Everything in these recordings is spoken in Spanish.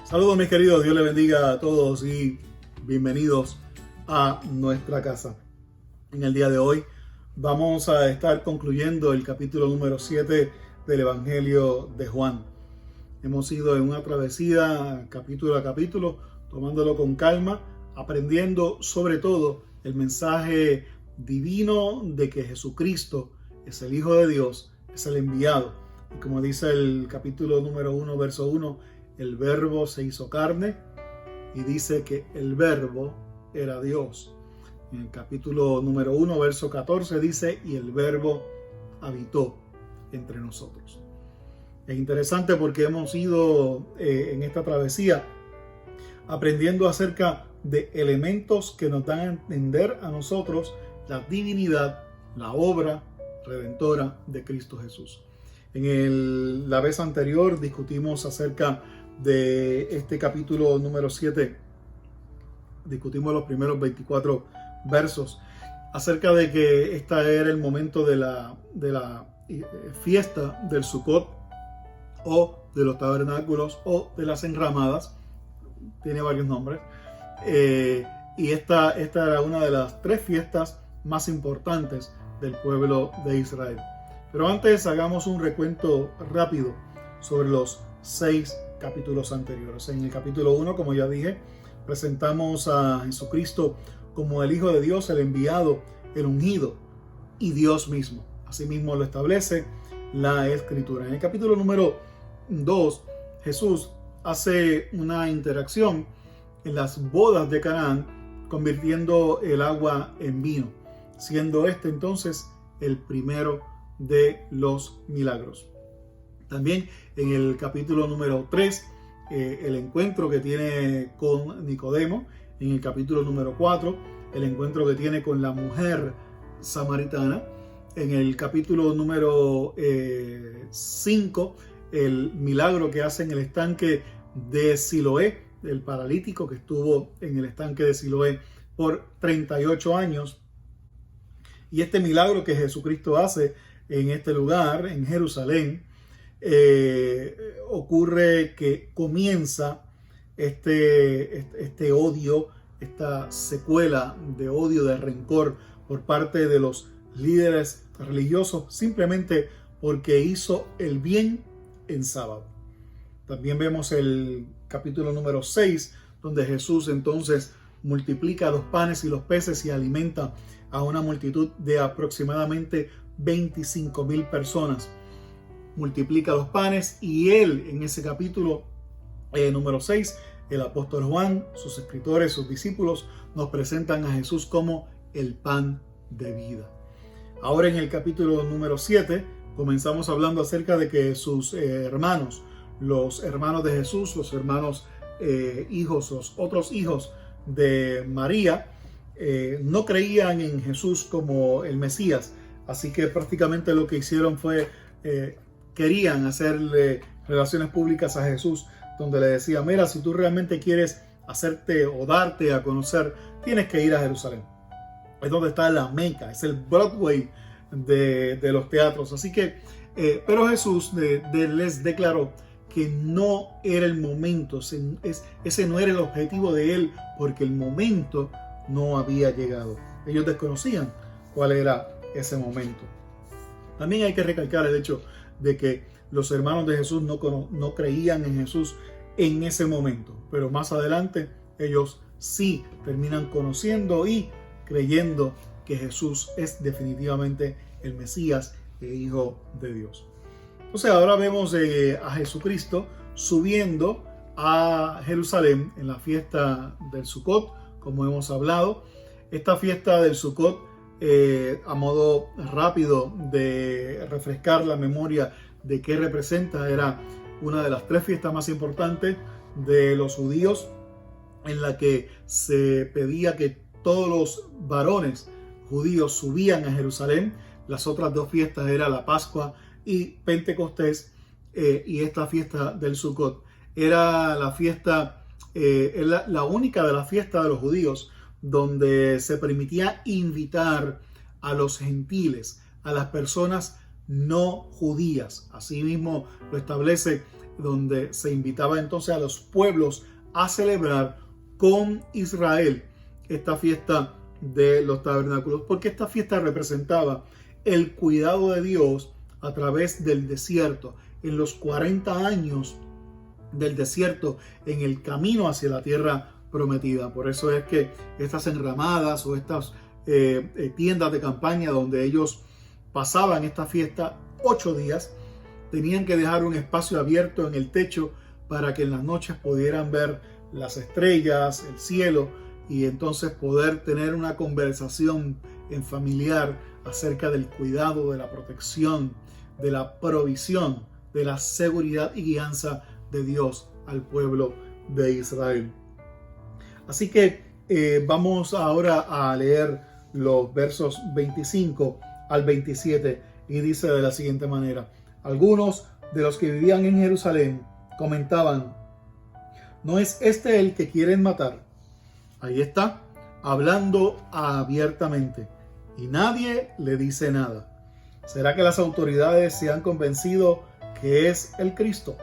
Saludos mis queridos, Dios les bendiga a todos y bienvenidos a nuestra casa. En el día de hoy vamos a estar concluyendo el capítulo número 7 del Evangelio de Juan. Hemos ido en una travesía capítulo a capítulo, tomándolo con calma, aprendiendo sobre todo el mensaje divino de que Jesucristo es el Hijo de Dios, es el enviado. Y como dice el capítulo número 1, verso 1, el verbo se hizo carne y dice que el verbo era Dios. En el capítulo número 1, verso 14 dice, y el verbo habitó entre nosotros. Es interesante porque hemos ido en esta travesía aprendiendo acerca de elementos que nos dan a entender a nosotros la divinidad, la obra redentora de Cristo Jesús. En la vez anterior discutimos acerca de este capítulo número 7, discutimos los primeros 24 versos acerca de que este era el momento de la fiesta del Sukkot o de los tabernáculos o de las enramadas, tiene varios nombres, y esta era una de las 3 fiestas más importantes del pueblo de Israel. Pero antes hagamos un recuento rápido sobre los 6 capítulos anteriores. En el capítulo 1, como ya dije, presentamos a Jesucristo como el Hijo de Dios, el enviado, el ungido y Dios mismo. Asimismo lo establece la Escritura. En el capítulo número 2, Jesús hace una interacción en las bodas de Canaán, convirtiendo el agua en vino, siendo este entonces el primero de los milagros. También en el capítulo número 3, el encuentro que tiene con Nicodemo. En el capítulo número 4, el encuentro que tiene con la mujer samaritana. En el capítulo número 5, el milagro que hace en el estanque de Siloé, el paralítico que estuvo en el estanque de Siloé por 38 años. Y este milagro que Jesucristo hace en este lugar, en Jerusalén, ocurre que comienza este odio, esta secuela de odio, de rencor por parte de los líderes religiosos, simplemente porque hizo el bien en sábado. También vemos el capítulo número 6, donde Jesús entonces multiplica los panes y los peces y alimenta a una multitud de aproximadamente 25,000 personas. Multiplica los panes y él, en ese capítulo número 6, el apóstol Juan, sus escritores, sus discípulos, nos presentan a Jesús como el pan de vida. Ahora en el capítulo número 7 comenzamos hablando acerca de que sus hermanos, los hermanos de Jesús, los hermanos hijos, los otros hijos de María, no creían en Jesús como el Mesías. Así que prácticamente lo que hicieron fue, querían hacerle relaciones públicas a Jesús, donde le decía, mira, si tú realmente quieres hacerte o darte a conocer, tienes que ir a Jerusalén. Es donde está la Meca, es el Broadway de los teatros. Así que, pero Jesús les declaró que no era el momento, ese no era el objetivo de él, porque el momento no había llegado. Ellos desconocían cuál era ese momento. También hay que recalcar el hecho de que los hermanos de Jesús no creían en Jesús en ese momento, pero más adelante ellos sí terminan conociendo y creyendo que Jesús es definitivamente el Mesías, el Hijo de Dios. Entonces ahora vemos a Jesucristo subiendo a Jerusalén en la fiesta del Sukkot, como hemos hablado. Esta fiesta del Sukkot, a modo rápido de refrescar la memoria de qué representa, era una de las 3 fiestas más importantes de los judíos, en la que se pedía que todos los varones judíos subían a Jerusalén. Las otras 2 fiestas eran la Pascua y Pentecostés, y esta fiesta del Sukkot era la fiesta, la única de las fiestas de los judíos donde se permitía invitar a los gentiles, a las personas no judías. Asimismo lo establece, donde se invitaba entonces a los pueblos a celebrar con Israel esta fiesta de los tabernáculos, porque esta fiesta representaba el cuidado de Dios a través del desierto, en los 40 años del desierto, en el camino hacia la tierra prometida. Por eso es que estas enramadas o estas tiendas de campaña donde ellos pasaban esta fiesta 8 días, tenían que dejar un espacio abierto en el techo para que en las noches pudieran ver las estrellas, el cielo, y entonces poder tener una conversación en familiar acerca del cuidado, de la protección, de la provisión, de la seguridad y guianza de Dios al pueblo de Israel. Así que vamos ahora a leer los versos 25 al 27 y dice de la siguiente manera: algunos de los que vivían en Jerusalén comentaban: ¿no es este el que quieren matar? Ahí está, hablando abiertamente, y nadie le dice nada. ¿Será que las autoridades se han convencido que es el Cristo?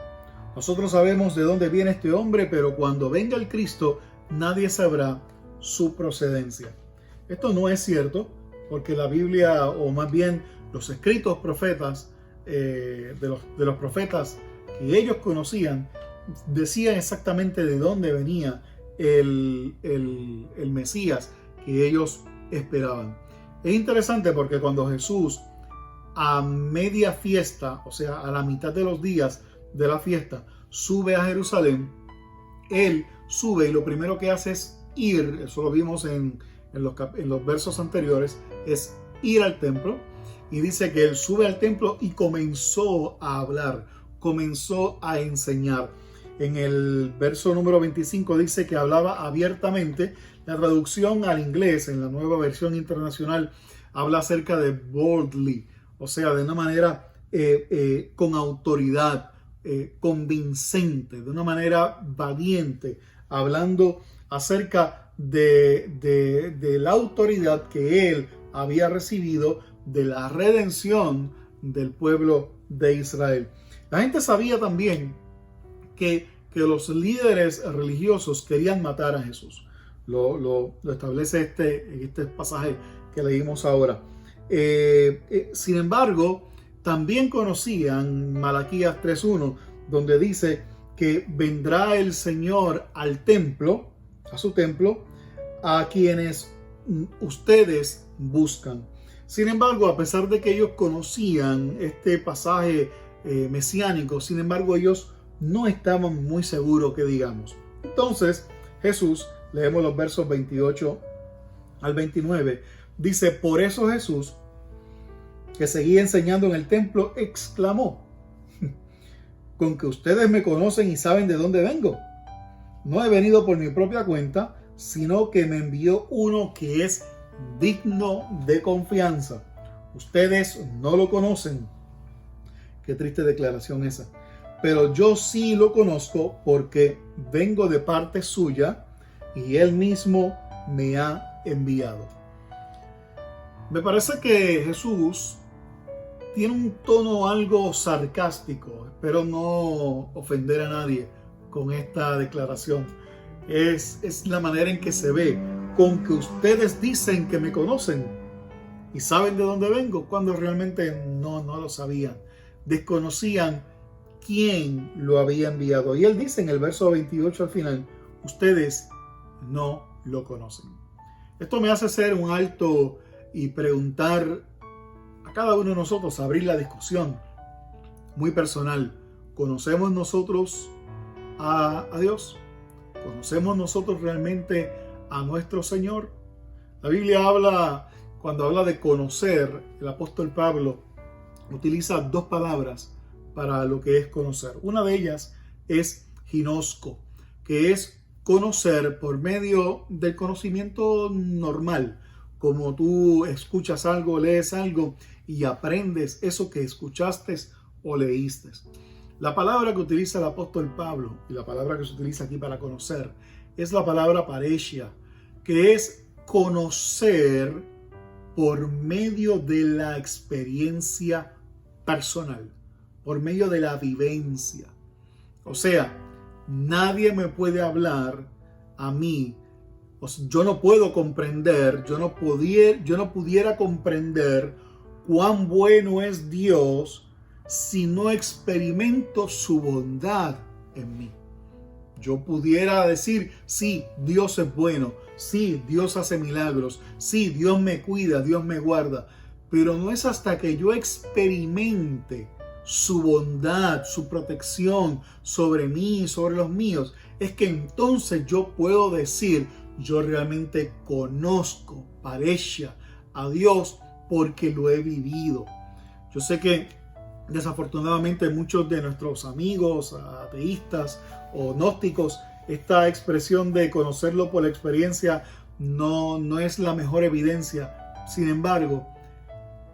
Nosotros sabemos de dónde viene este hombre, pero cuando venga el Cristo, nadie sabrá su procedencia. Esto no es cierto, porque la Biblia, o más bien los escritos profetas, de los profetas que ellos conocían, decían exactamente de dónde venía el Mesías que ellos esperaban. Es interesante porque cuando Jesús, a media fiesta, o sea, a la mitad de los días de la fiesta, sube a Jerusalén, él sube y lo primero que hace es ir, eso lo vimos en los versos anteriores, es ir al templo, y dice que él sube al templo y comenzó a hablar, comenzó a enseñar. En el verso número 25 dice que hablaba abiertamente. La traducción al inglés en la Nueva Versión Internacional habla acerca de boldly, o sea, de una manera con autoridad, convincente, de una manera valiente, hablando acerca de la autoridad que él había recibido de la redención del pueblo de Israel. La gente sabía también que los líderes religiosos querían matar a Jesús. Lo establece este pasaje que leímos ahora. Sin embargo, también conocían Malaquías 3:1, donde dice que vendrá el Señor al templo, a su templo, a quienes ustedes buscan. Sin embargo, a pesar de que ellos conocían este pasaje mesiánico, sin embargo, ellos no estaban muy seguros, que digamos. Entonces, Jesús, leemos los versos 28 al 29, dice: por eso Jesús, que seguía enseñando en el templo, exclamó: con que ustedes me conocen y saben de dónde vengo. No he venido por mi propia cuenta, sino que me envió uno que es digno de confianza. Ustedes no lo conocen. Qué triste declaración esa. Pero yo sí lo conozco, porque vengo de parte suya y él mismo me ha enviado. Me parece que Jesús tiene un tono algo sarcástico. Espero no ofender a nadie con esta declaración. Es la manera en que se ve: con que ustedes dicen que me conocen y saben de dónde vengo, cuando realmente no lo sabían. Desconocían quién lo había enviado. Y él dice en el verso 28 al final: ustedes no lo conocen. Esto me hace hacer un alto y preguntar a cada uno de nosotros, abrir la discusión muy personal. ¿Conocemos nosotros a Dios? ¿Conocemos nosotros realmente a nuestro Señor? La Biblia habla, cuando habla de conocer, el apóstol Pablo utiliza dos palabras para lo que es conocer. Una de ellas es ginosco, que es conocer por medio del conocimiento normal, como tú escuchas algo, lees algo y aprendes eso que escuchaste o leíste. La palabra que utiliza el apóstol Pablo, y la palabra que se utiliza aquí para conocer, es la palabra paresia, que es conocer por medio de la experiencia personal, por medio de la vivencia. O sea, nadie me puede hablar a mí. O sea, yo no puedo comprender, yo no pudiera comprender cuán bueno es Dios si no experimento su bondad en mí. Yo pudiera decir, sí, Dios es bueno, sí, Dios hace milagros, sí, Dios me cuida, Dios me guarda, pero no es hasta que yo experimente su bondad, su protección sobre mí, sobre los míos, es que entonces yo puedo decir, yo realmente conozco, parecia a Dios porque lo he vivido. Yo sé que desafortunadamente muchos de nuestros amigos ateístas o gnósticos, esta expresión de conocerlo por la experiencia no es la mejor evidencia. Sin embargo,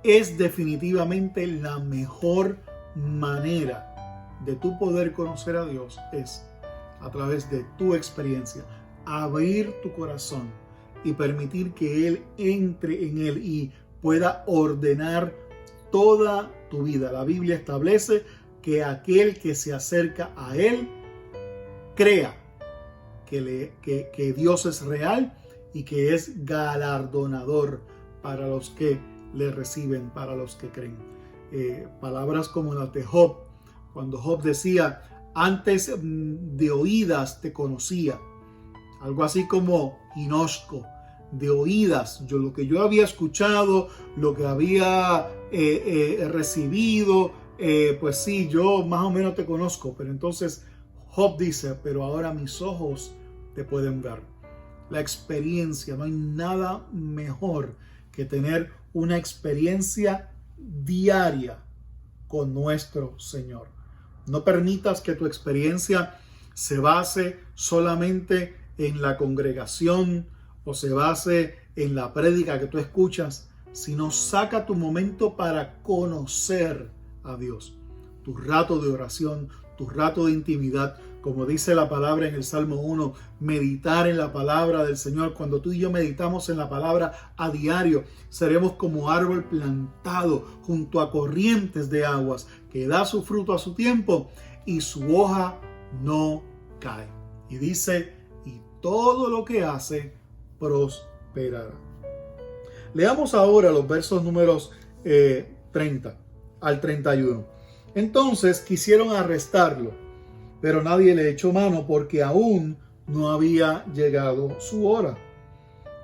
es definitivamente la mejor manera de tú poder conocer a Dios, es a través de tu experiencia, abrir tu corazón y permitir que Él entre en él y pueda ordenar toda tu vida. La Biblia establece que aquel que se acerca a Él crea que Dios es real y que es galardonador para los que le reciben, para los que creen. Palabras como las de Job, cuando Job decía, antes de oídas te conocía, algo así como Inosco, de oídas, lo que yo había escuchado, lo que había recibido, pues sí, yo más o menos te conozco. Pero entonces Job dice, pero ahora mis ojos te pueden ver. La experiencia, no hay nada mejor que tener una experiencia diaria con nuestro Señor. No permitas que tu experiencia se base solamente en la congregación o se base en la prédica que tú escuchas, sino saca tu momento para conocer a Dios. Tu rato de oración, tu rato de intimidad, como dice la palabra en el Salmo 1, meditar en la palabra del Señor. Cuando tú y yo meditamos en la palabra a diario, seremos como árbol plantado junto a corrientes de aguas, que da su fruto a su tiempo y su hoja no cae. Y dice, y todo lo que hace prosperará. Leamos ahora los versos números 30 al 31. Entonces quisieron arrestarlo, pero nadie le echó mano porque aún no había llegado su hora.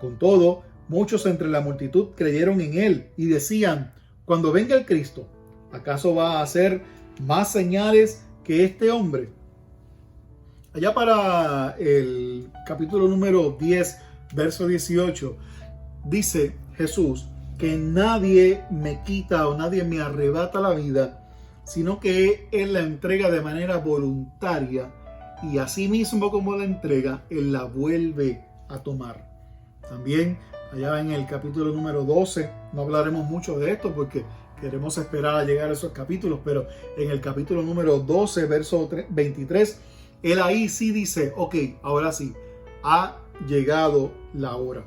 Con todo, muchos entre la multitud creyeron en él y decían, cuando venga el Cristo, ¿acaso va a hacer más señales que este hombre? Allá para el capítulo número 10, verso 18, dice Jesús que nadie me quita o nadie me arrebata la vida, sino que Él la entrega de manera voluntaria y así mismo como la entrega, Él la vuelve a tomar. También allá en el capítulo número 12, no hablaremos mucho de esto porque queremos esperar a llegar a esos capítulos, pero en el capítulo número 12, verso 23, Él ahí sí dice, ok, ahora sí, ha llegado la hora.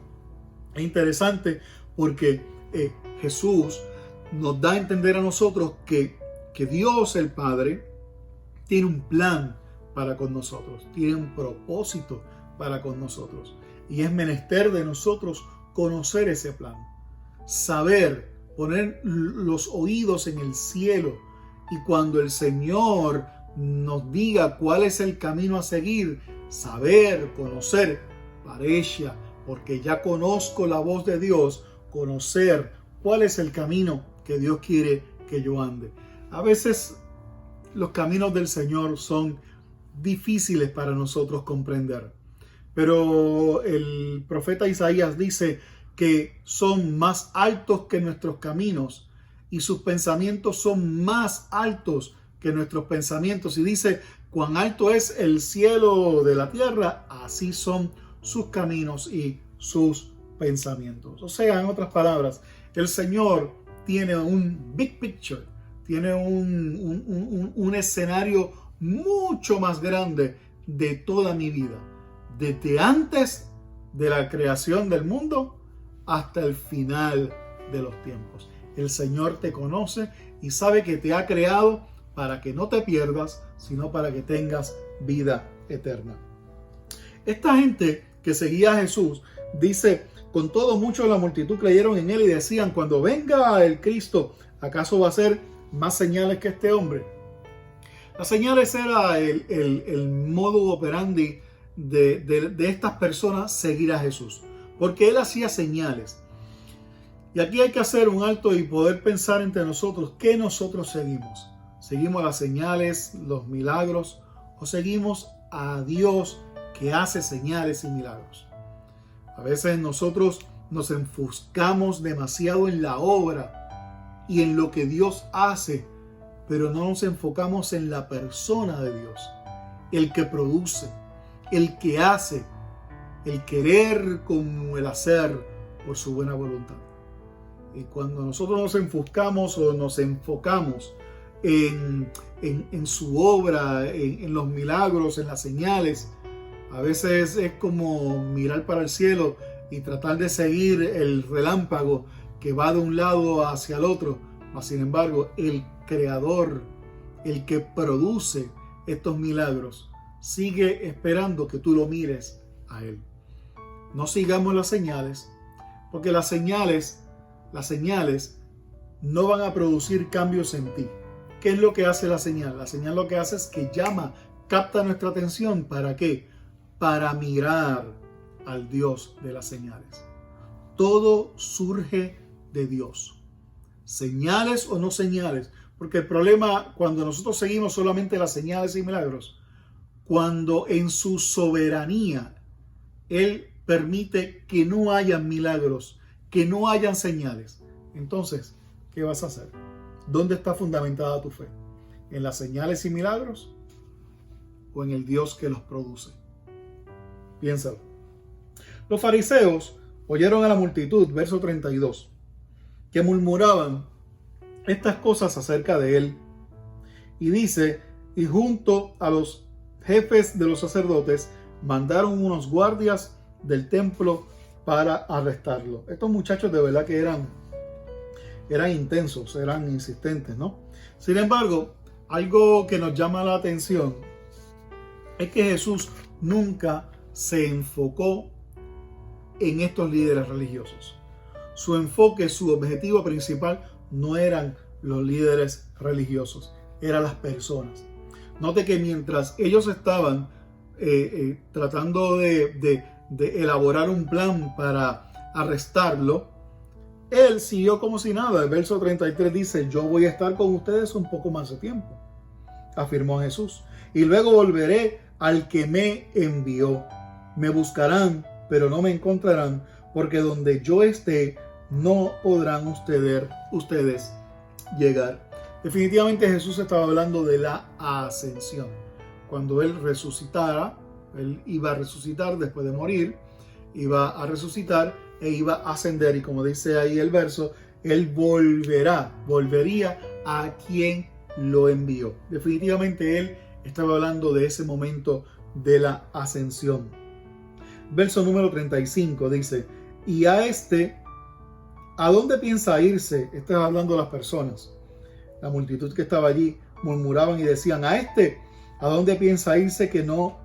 Es interesante porque Jesús nos da a entender a nosotros que Dios el Padre tiene un plan para con nosotros, tiene un propósito para con nosotros. Y es menester de nosotros conocer ese plan, saber, poner los oídos en el cielo y cuando el Señor nos diga cuál es el camino a seguir, saber, conocer, parecia, porque ya conozco la voz de Dios, conocer cuál es el camino que Dios quiere que yo ande. A veces los caminos del Señor son difíciles para nosotros comprender, pero el profeta Isaías dice que son más altos que nuestros caminos y sus pensamientos son más altos que nuestros pensamientos. Y dice, cuán alto es el cielo de la tierra, así son sus caminos y sus pensamientos. O sea, en otras palabras, el Señor tiene un big picture, tiene un escenario mucho más grande de toda mi vida, desde antes de la creación del mundo hasta el final de los tiempos. El Señor te conoce y sabe que te ha creado para que no te pierdas, sino para que tengas vida eterna. Esta gente que seguía a Jesús, dice, con todo muchos de la multitud creyeron en él y decían, cuando venga el Cristo, ¿acaso va a hacer más señales que este hombre? Las señales era el modo operandi de estas personas seguir a Jesús, porque él hacía señales. Y aquí hay que hacer un alto y poder pensar entre nosotros, ¿qué nosotros seguimos? ¿Seguimos las señales, los milagros, o seguimos a Dios que hace señales y milagros? A veces nosotros nos enfuscamos demasiado en la obra y en lo que Dios hace, pero no nos enfocamos en la persona de Dios, el que produce, el que hace, el querer como el hacer por su buena voluntad. Y cuando nosotros nos enfocamos o nos enfocamos en su obra, en los milagros, en las señales, a veces es como mirar para el cielo y tratar de seguir el relámpago que va de un lado hacia el otro. Mas, sin embargo, el Creador, el que produce estos milagros, sigue esperando que tú lo mires a Él. No sigamos las señales, porque las señales no van a producir cambios en ti. ¿Qué es lo que hace la señal? La señal lo que hace es que capta nuestra atención. ¿Para qué? Para mirar al Dios de las señales. Todo surge de Dios. Señales o no señales. Porque el problema cuando nosotros seguimos solamente las señales y milagros, cuando en su soberanía Él permite que no hayan milagros, que no hayan señales, entonces, ¿qué vas a hacer? ¿Dónde está fundamentada tu fe? ¿En las señales y milagros o en el Dios que los produce? Piénsalo. Los fariseos oyeron a la multitud, verso 32, que murmuraban estas cosas acerca de él. Y dice, y junto a los jefes de los sacerdotes mandaron unos guardias del templo para arrestarlo. Estos muchachos de verdad que eran intensos, eran insistentes, ¿no? Sin embargo, algo que nos llama la atención es que Jesús nunca se enfocó en estos líderes religiosos. Su enfoque, su objetivo principal no eran los líderes religiosos, eran las personas. Note que mientras ellos estaban tratando de elaborar un plan para arrestarlo, él siguió como si nada. El verso 33 dice, yo voy a estar con ustedes un poco más de tiempo, afirmó Jesús, y luego volveré al que me envió. Me buscarán, pero no me encontrarán, porque donde yo esté, no podrán ustedes llegar. Definitivamente Jesús estaba hablando de la ascensión. Cuando Él resucitara, Él iba a resucitar después de morir, iba a resucitar e iba a ascender. Y como dice ahí el verso, Él volvería a quien lo envió. Definitivamente Él estaba hablando de ese momento de la ascensión. Verso número 35 dice, y a ¿a dónde piensa irse? Está hablando de las personas. La multitud que estaba allí murmuraban y decían, ¿a dónde piensa irse que no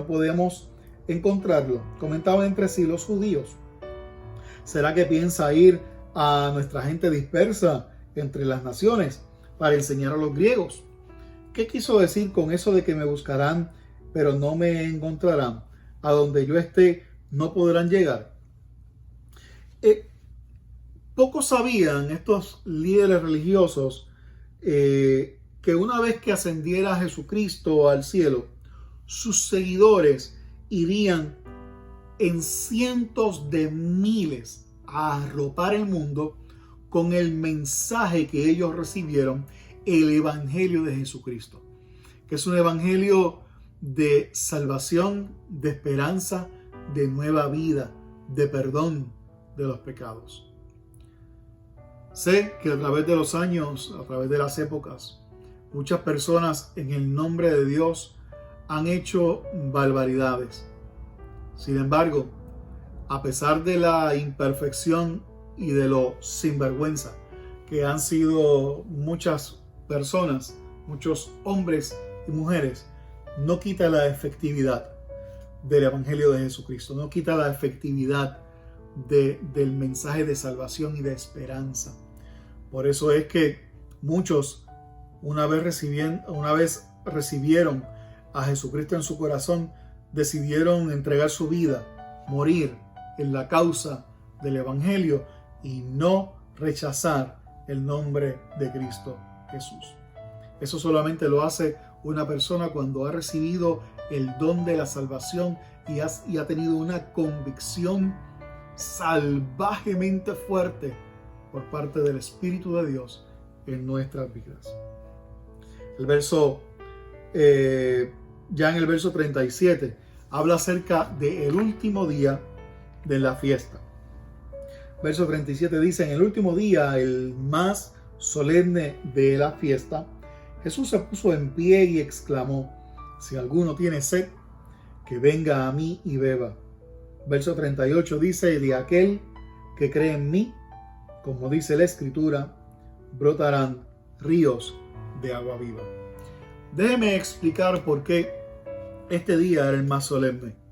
podemos encontrarlo? Comentaban entre sí los judíos. ¿Será que piensa ir a nuestra gente dispersa entre las naciones para enseñar a los griegos? ¿Qué quiso decir con eso de que me buscarán, pero no me encontrarán? A donde yo esté, no podrán llegar. Pocos sabían estos líderes religiosos que una vez que ascendiera Jesucristo al cielo, sus seguidores irían en cientos de miles a arropar el mundo con el mensaje que ellos recibieron, el Evangelio de Jesucristo, que es un evangelio de salvación, de esperanza, de nueva vida, de perdón de los pecados. Sé que a través de los años, a través de las épocas, muchas personas en el nombre de Dios han hecho barbaridades. Sin embargo, a pesar de la imperfección y de lo sinvergüenza que han sido muchas personas, muchos hombres y mujeres, no quita la efectividad del Evangelio de Jesucristo, no quita la efectividad del mensaje de salvación y de esperanza. Por eso es que muchos, una vez recibieron a Jesucristo en su corazón, decidieron entregar su vida, morir en la causa del Evangelio y no rechazar el nombre de Cristo Jesús. Eso solamente lo hace una persona cuando ha recibido el don de la salvación y ha tenido una convicción salvajemente fuerte por parte del Espíritu de Dios en nuestras vidas. Ya en el verso 37 habla acerca del último día de la fiesta. Verso 37 dice: en el último día, el más solemne de la fiesta, Jesús se puso en pie y exclamó: si alguno tiene sed, que venga a mí y beba. Verso 38 dice: de aquel que cree en mí, como dice la Escritura, brotarán ríos de agua viva. Déjeme explicar por qué este día era el más solemne.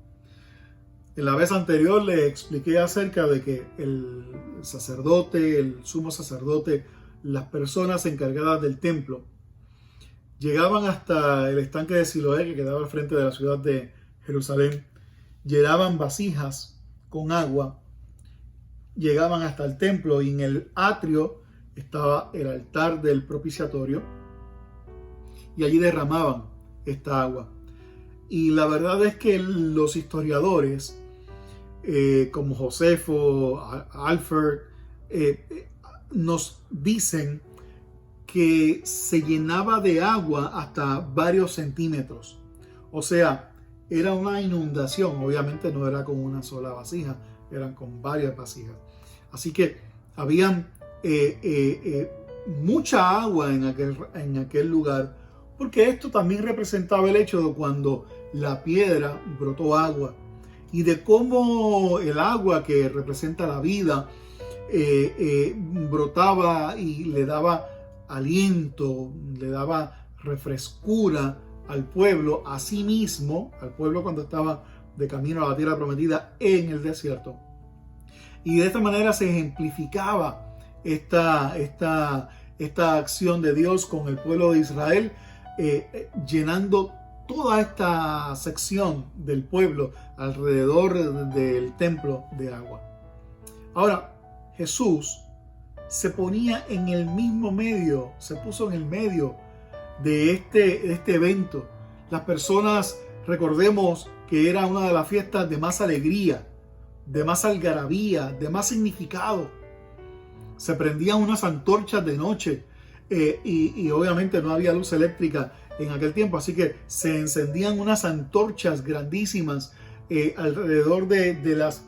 En la vez anterior le expliqué acerca de que el sacerdote, el sumo sacerdote, las personas encargadas del templo, llegaban hasta el estanque de Siloé, que quedaba al frente de la ciudad de Jerusalén, llenaban vasijas con agua, llegaban hasta el templo y en el atrio estaba el altar del propiciatorio y allí derramaban esta agua. Y la verdad es que los historiadores, como Josefo, Alfred, nos dicen que se llenaba de agua hasta varios centímetros. O sea, era una inundación. Obviamente no era con una sola vasija, eran con varias vasijas. Así que habían mucha agua en aquel lugar, porque esto también representaba el hecho de cuando la piedra brotó agua y de cómo el agua, que representa la vida, brotaba y le daba aliento, le daba refrescura al pueblo, a sí mismo, al pueblo cuando estaba de camino a la tierra prometida en el desierto. Y de esta manera se ejemplificaba esta acción de Dios con el pueblo de Israel, llenando toda esta sección del pueblo alrededor del templo de agua. Ahora, Jesús se ponía en el mismo medio, se puso en el medio de este evento. Las personas, recordemos que era una de las fiestas de más alegría, de más algarabía, de más significado. Se prendían unas antorchas de noche y obviamente no había luz eléctrica en aquel tiempo, así que se encendían unas antorchas grandísimas alrededor de las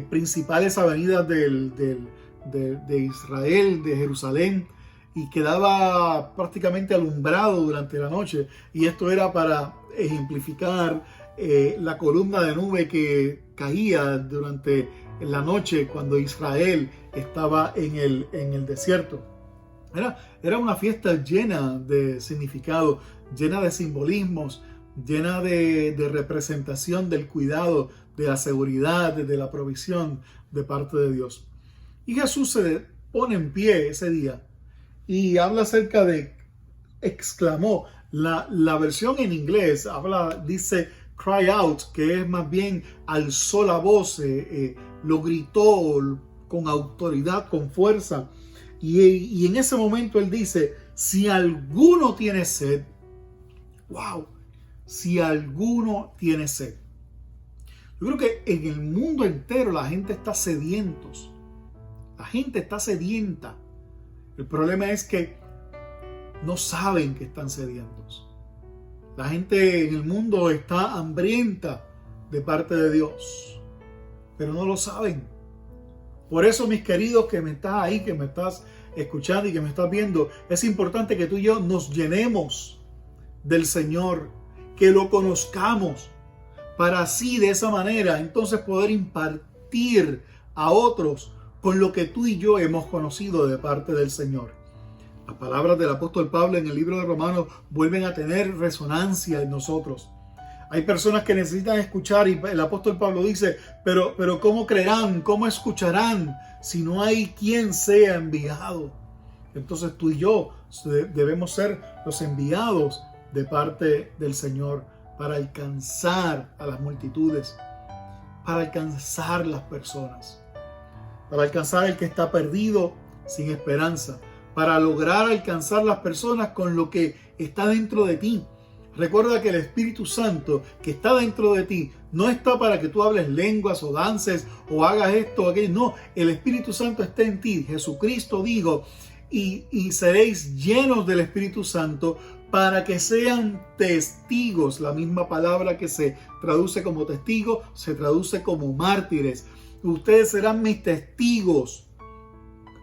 principales avenidas de Israel, de Jerusalén, y quedaba prácticamente alumbrado durante la noche, y esto era para ejemplificar la columna de nube que caía durante la noche cuando Israel estaba en el desierto. Era una fiesta llena de significado, llena de simbolismos, llena de representación del cuidado, de la seguridad, de la provisión de parte de Dios. Y Jesús se pone en pie ese día y habla acerca de, exclamó. La versión en inglés dice cry out, que es más bien alzó la voz, lo gritó con autoridad, con fuerza. Y en ese momento él dice: si alguno tiene sed, wow, si alguno tiene sed. Yo creo que en el mundo entero la gente está sedientos. La gente está sedienta. El problema es que no saben que están sedientos. La gente en el mundo está hambrienta de parte de Dios, pero no lo saben. Por eso, mis queridos, que me estás ahí, que me estás escuchando y que me estás viendo, es importante que tú y yo nos llenemos del Señor, que lo conozcamos, para así, de esa manera, entonces poder impartir a otros con lo que tú y yo hemos conocido de parte del Señor. Las palabras del apóstol Pablo en el libro de Romanos vuelven a tener resonancia en nosotros. Hay personas que necesitan escuchar y el apóstol Pablo dice, pero ¿cómo creerán? ¿Cómo escucharán si no hay quien sea enviado? Entonces tú y yo debemos ser los enviados de parte del Señor para alcanzar a las multitudes, para alcanzar las personas, para alcanzar al que está perdido sin esperanza, para lograr alcanzar las personas con lo que está dentro de ti. Recuerda que el Espíritu Santo que está dentro de ti no está para que tú hables lenguas o dances o hagas esto o aquello. No, el Espíritu Santo está en ti. Jesucristo dijo, y seréis llenos del Espíritu Santo para que sean testigos. La misma palabra que se traduce como testigo se traduce como mártires. Ustedes serán mis testigos.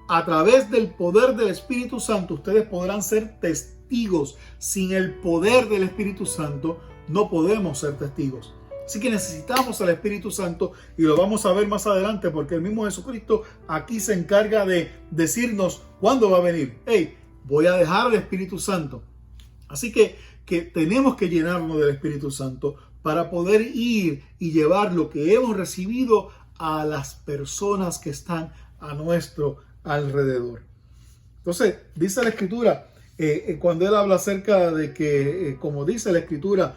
A través del poder del Espíritu Santo, ustedes podrán ser testigos. Sin el poder del Espíritu Santo, no podemos ser testigos. Así que necesitamos al Espíritu Santo y lo vamos a ver más adelante porque el mismo Jesucristo aquí se encarga de decirnos cuándo va a venir. Hey, voy a dejar al Espíritu Santo. Así que tenemos que llenarnos del Espíritu Santo para poder ir y llevar lo que hemos recibido a las personas que están a nuestro alrededor. Entonces, dice la Escritura, cuando él habla acerca de que, como dice la Escritura,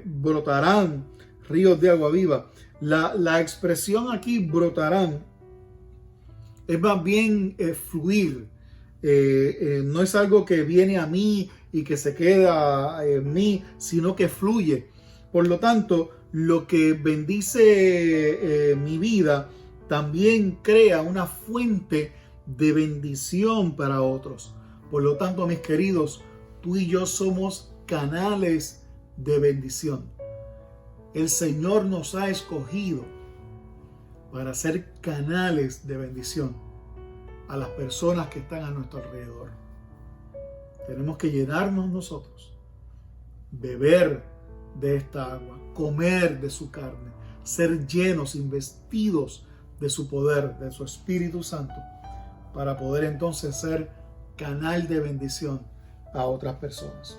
brotarán ríos de agua viva. La expresión aquí, brotarán, es más bien fluir. No es algo que viene a mí y que se queda en mí, sino que fluye. Por lo tanto, lo que bendice mi vida también crea una fuente de bendición para otros. Por lo tanto, mis queridos, tú y yo somos canales de bendición. El Señor nos ha escogido para ser canales de bendición a las personas que están a nuestro alrededor. Tenemos que llenarnos nosotros, beber de esta agua, comer de su carne, ser llenos, investidos de su poder, de su Espíritu Santo, para poder entonces ser canal de bendición a otras personas.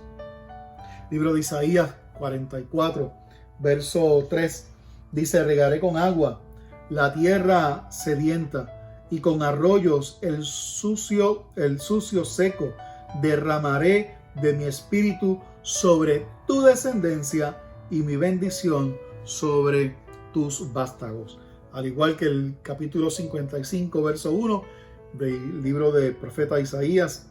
Libro de Isaías 44, verso 3, dice: regaré con agua la tierra sedienta, y con arroyos el sucio seco. Derramaré de mi espíritu sobre tu descendencia y mi bendición sobre tus vástagos. Al igual que el capítulo 55, verso 1 del libro del profeta Isaías,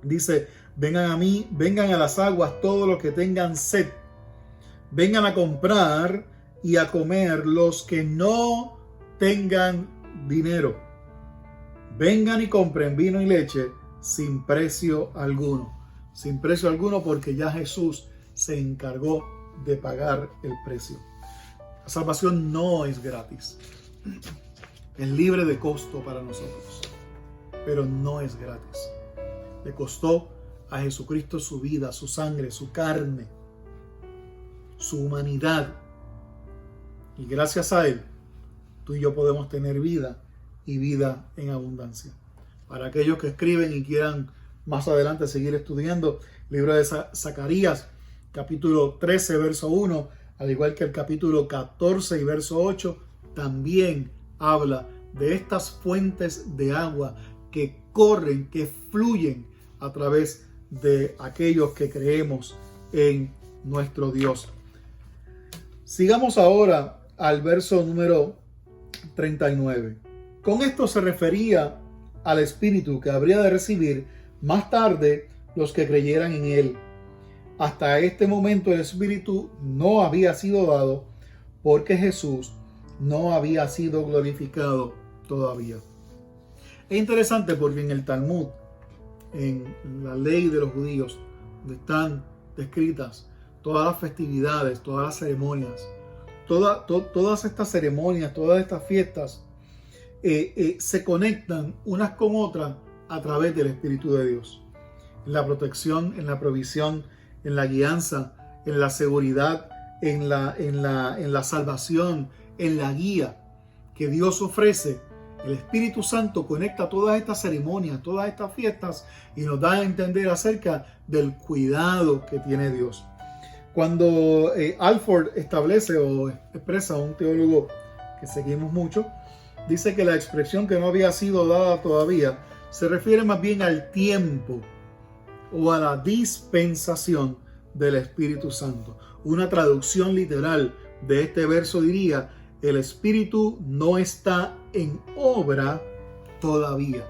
dice: vengan a mí, vengan a las aguas todos los que tengan sed. Vengan a comprar y a comer los que no tengan dinero. Vengan y compren vino y leche sin precio alguno. Sin precio alguno, porque ya Jesús se encargó de pagar el precio. La salvación no es gratis. Es libre de costo para nosotros, pero no es gratis. Le costó a Jesucristo su vida, su sangre, su carne, su humanidad. Y gracias a Él, tú y yo podemos tener vida y vida en abundancia. Para aquellos que escriben y quieran más adelante seguir estudiando, libro de Zacarías, capítulo 13, verso 1, al igual que el capítulo 14 y verso 8, también habla de estas fuentes de agua que corren, que fluyen a través de aquellos que creemos en nuestro Dios. Sigamos ahora al verso número 39. Con esto se refería al Espíritu que habría de recibir más tarde los que creyeran en Él. Hasta este momento el Espíritu no había sido dado porque Jesús no había sido glorificado todavía. Es interesante porque en el Talmud, en la ley de los judíos, donde están descritas todas las festividades, todas las ceremonias, todas estas ceremonias, todas estas fiestas, se conectan unas con otras a través del Espíritu de Dios. En la protección, en la provisión, en la guianza, en la seguridad, en la salvación, en la guía que Dios ofrece. El Espíritu Santo conecta todas estas ceremonias, todas estas fiestas y nos da a entender acerca del cuidado que tiene Dios. Cuando Alford establece o expresa, un teólogo que seguimos mucho, dice que la expresión que no había sido dada todavía se refiere más bien al tiempo o a la dispensación del Espíritu Santo. Una traducción literal de este verso diría: el Espíritu no está en obra todavía.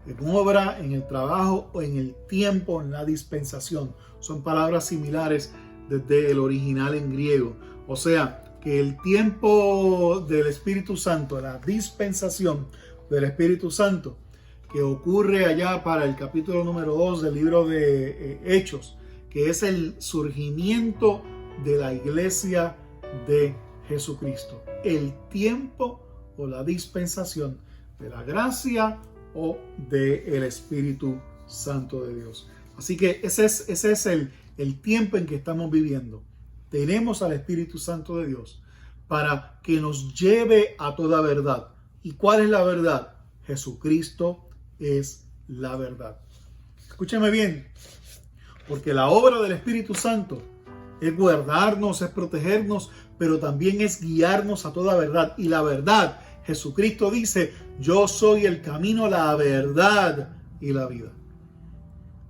En obra, en el trabajo o en el tiempo, en la dispensación. Son palabras similares desde el original en griego. O sea, que el tiempo del Espíritu Santo, la dispensación del Espíritu Santo, que ocurre allá para el capítulo número 2 del libro de Hechos, que es el surgimiento de la iglesia de Jesucristo. El tiempo o la dispensación de la gracia o del Espíritu Santo de Dios. Así que ese es el tiempo en que estamos viviendo. Tenemos al Espíritu Santo de Dios para que nos lleve a toda verdad. ¿Y cuál es la verdad? Jesucristo es la verdad. Escúcheme bien, porque la obra del Espíritu Santo es guardarnos, es protegernos, pero también es guiarnos a toda verdad. Y la verdad, Jesucristo dice: yo soy el camino, la verdad y la vida.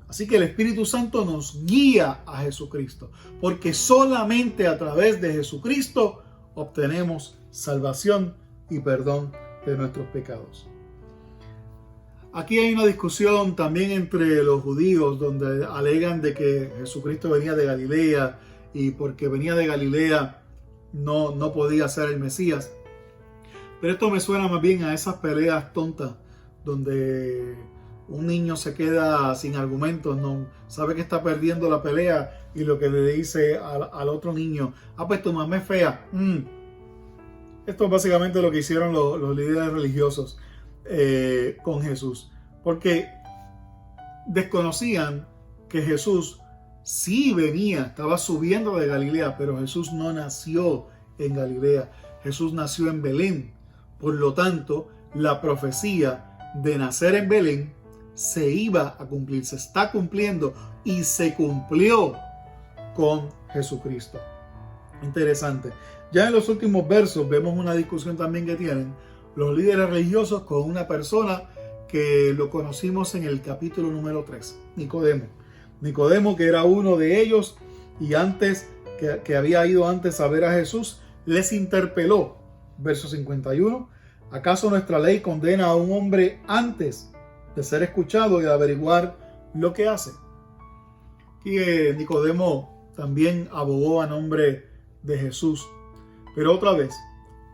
Así que el Espíritu Santo nos guía a Jesucristo, porque solamente a través de Jesucristo obtenemos salvación y perdón de nuestros pecados. Aquí hay una discusión también entre los judíos, donde alegan de que Jesucristo venía de Galilea y porque venía de Galilea no podía ser el Mesías. Pero esto me suena más bien a esas peleas tontas donde un niño se queda sin argumentos, no sabe que está perdiendo la pelea y lo que le dice al otro niño: pues tu mamá es fea. Esto es básicamente lo que hicieron los líderes religiosos con Jesús, porque desconocían que Jesús sí venía, estaba subiendo de Galilea, pero Jesús no nació en Galilea, Jesús nació en Belén. Por lo tanto, la profecía de nacer en Belén se iba a cumplir, se está cumpliendo y se cumplió con Jesucristo. Interesante. Ya en los últimos versos vemos una discusión también que tienen los líderes religiosos con una persona que lo conocimos en el capítulo número 3, Nicodemo. Nicodemo, que era uno de ellos y antes que había ido antes a ver a Jesús, les interpeló. Verso 51. ¿Acaso nuestra ley condena a un hombre antes de ser escuchado y de averiguar lo que hace? Y Nicodemo también abogó a nombre de Jesús. Pero otra vez,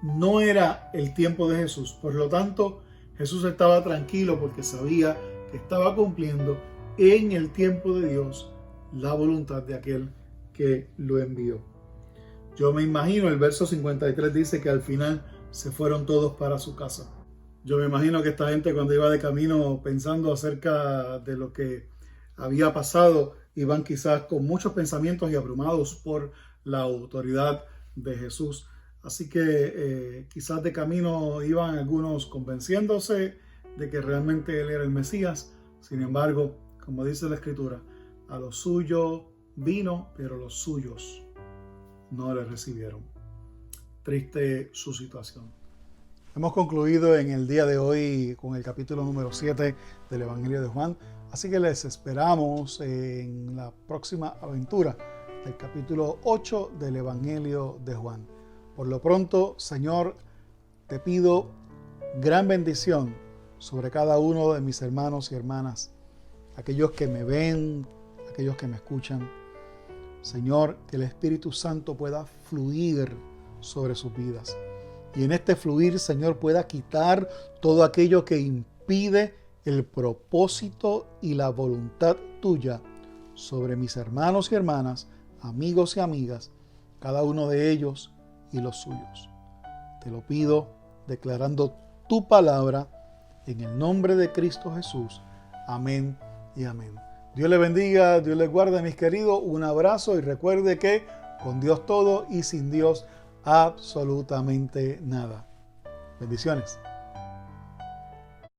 no era el tiempo de Jesús. Por lo tanto, Jesús estaba tranquilo porque sabía que estaba cumpliendo en el tiempo de Dios la voluntad de aquel que lo envió. Yo me imagino, el verso 53 dice que al final se fueron todos para su casa. Yo me imagino que esta gente, cuando iba de camino pensando acerca de lo que había pasado, iban quizás con muchos pensamientos y abrumados por la autoridad de Jesús. Así que quizás de camino iban algunos convenciéndose de que realmente él era el Mesías. Sin embargo, como dice la Escritura, a lo suyo vino, pero los suyos no le recibieron. Triste su situación. Hemos concluido en el día de hoy con el capítulo número 7 del Evangelio de Juan. Así que les esperamos en la próxima aventura del capítulo 8 del Evangelio de Juan. Por lo pronto, Señor, te pido gran bendición sobre cada uno de mis hermanos y hermanas, aquellos que me ven, aquellos que me escuchan. Señor, que el Espíritu Santo pueda fluir sobre sus vidas. Y en este fluir, Señor, pueda quitar todo aquello que impide el propósito y la voluntad tuya sobre mis hermanos y hermanas, amigos y amigas, cada uno de ellos y los suyos. Te lo pido declarando tu palabra en el nombre de Cristo Jesús. Amén y amén. Dios les bendiga, Dios les guarde, mis queridos. Un abrazo y recuerde que con Dios todo y sin Dios absolutamente nada. Bendiciones.